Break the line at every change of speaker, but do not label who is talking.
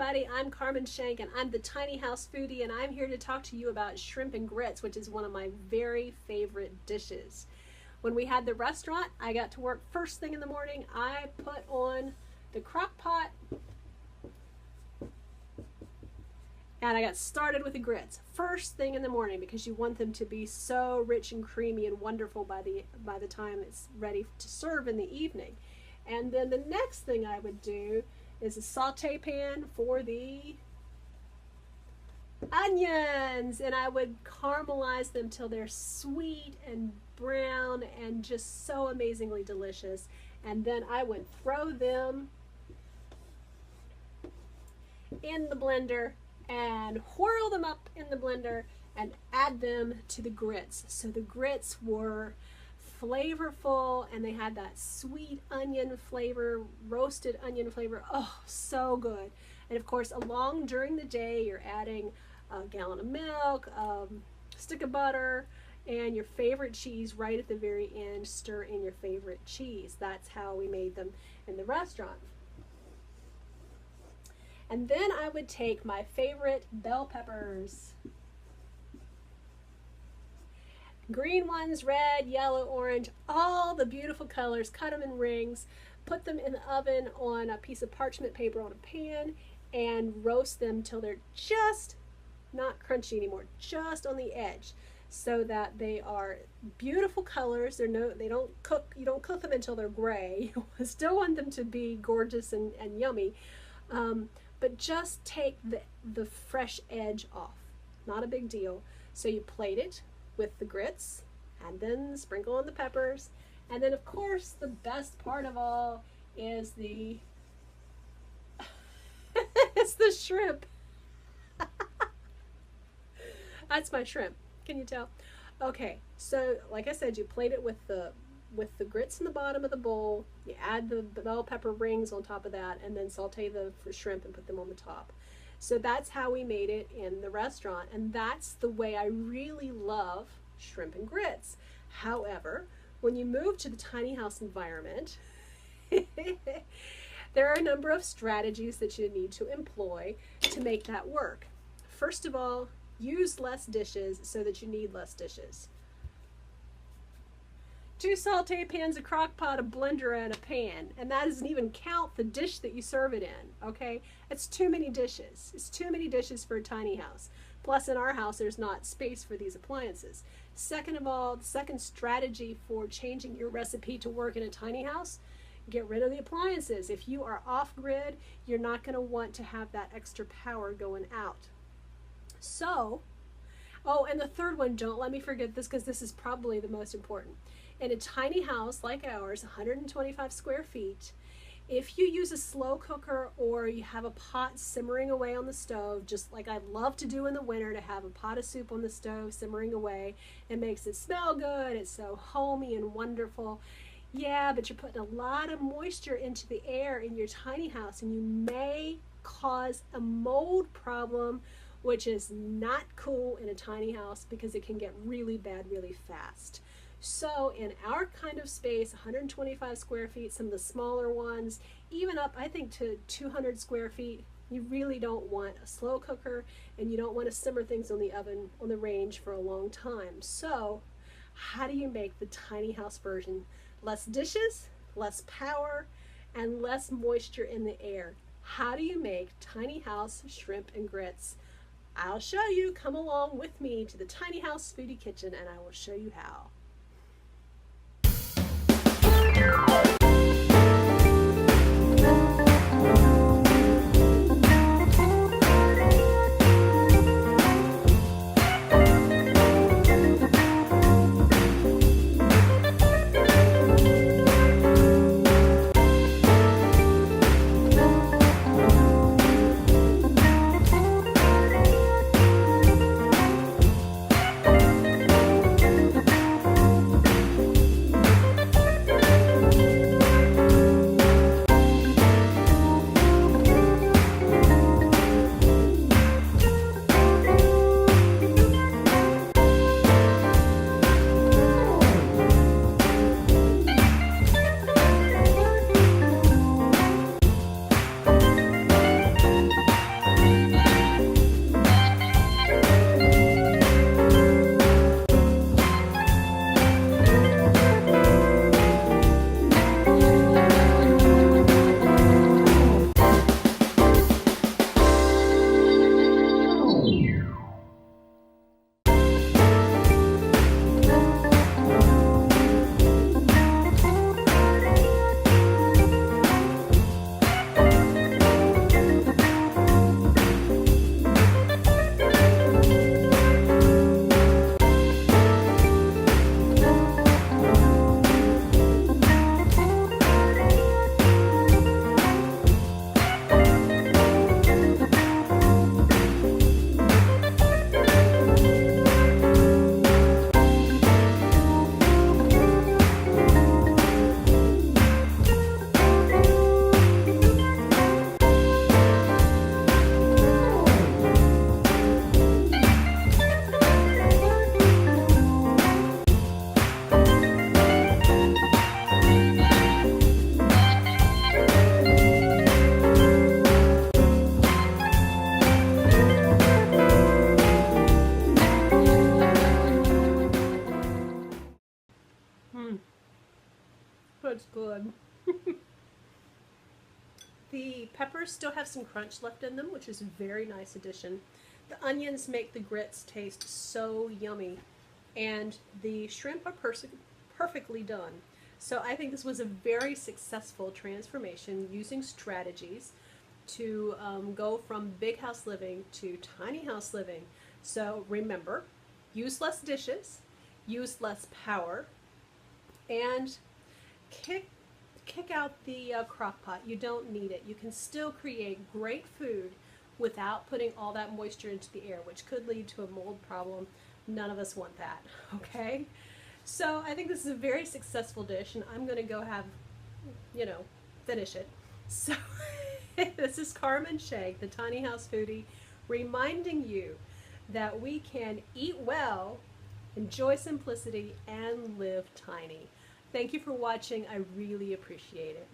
everybody, I'm Carmen Shenk and I'm the tiny house foodie, and I'm here to talk to you about shrimp and grits, which is one of my very favorite dishes. When we had the restaurant, I got to work first thing in the morning. I put on the crock pot and I got started with the grits first thing in the morning because you want them to be so rich and creamy and wonderful by the time it's ready to serve in the evening. And then the next thing I would do is a saute pan for the onions, and I would caramelize them till they're sweet and brown and just so amazingly delicious. And then I would throw them in the blender and whirl them up in the blender and add them to the grits. So the grits were flavorful and they had that sweet onion flavor, roasted onion flavor. Oh, so good. And of course, along during the day, you're adding a gallon of milk, a stick of butter, and your favorite cheese right at the very end. Stir in your favorite cheese. That's how we made them in the restaurant. And then I would take my favorite bell peppers. Green ones, red, yellow, orange, all the beautiful colors, cut them in rings, put them in the oven on a piece of parchment paper on a pan, and roast them till they're just not crunchy anymore, just on the edge, so that they are beautiful colors. They don't cook, you don't cook them until they're gray. You still want them to be gorgeous and yummy, but just take the fresh edge off. Not a big deal. So you plate it with the grits and then sprinkle on the peppers, and then of course the best part of all is the it's the shrimp. That's my shrimp. Can you tell? Okay, so like I said, you plate it with the grits in the bottom of the bowl. You add the bell pepper rings on top of that, and then saute the shrimp and put them on the top. So that's how we made it in the restaurant, and that's the way I really love shrimp and grits. However, when you move to the tiny house environment, there are a number of strategies that you need to employ to make that work. First of all, use less dishes so that you need less dishes. 2 saute pans, a crock pot, a blender, and a pan. And that doesn't even count the dish that you serve it in, okay? It's too many dishes. It's too many dishes for a tiny house. Plus, in our house, there's not space for these appliances. Second of all, the second strategy for changing your recipe to work in a tiny house, get rid of the appliances. If you are off-grid, you're not going to want to have that extra power going out. So, oh, and the third one, don't let me forget this because this is probably the most important. In a tiny house like ours, 125 square feet, if you use a slow cooker or you have a pot simmering away on the stove, just like I love to do in the winter, to have a pot of soup on the stove simmering away, it makes it smell good, it's so homey and wonderful. Yeah, but you're putting a lot of moisture into the air in your tiny house, and you may cause a mold problem, which is not cool in a tiny house because it can get really bad really fast. So in our kind of space, 125 square feet, some of the smaller ones, even up I think to 200 square feet, you really don't want a slow cooker, and you don't want to simmer things on the oven, on the range for a long time. So how do you make the tiny house version? Less dishes, less power, and less moisture in the air. How do you make tiny house shrimp and grits? I'll show you. Come along with me to the tiny house foodie kitchen and I will show you how. That's good. The peppers still have some crunch left in them, which is a very nice addition. The onions make the grits taste so yummy, and the shrimp are perfectly done. So I think this was a very successful transformation using strategies to go from big house living to tiny house living. So remember, use less dishes, use less power, and kick out the crock pot. You don't need it. You can still create great food without putting all that moisture into the air, which could lead to a mold problem. None of us want that, okay? So I think this is a very successful dish, and I'm going to go have, finish it. So this is Carmen Shenk, the Tiny House Foodie, reminding you that we can eat well, enjoy simplicity, and live tiny. Thank you for watching. I really appreciate it.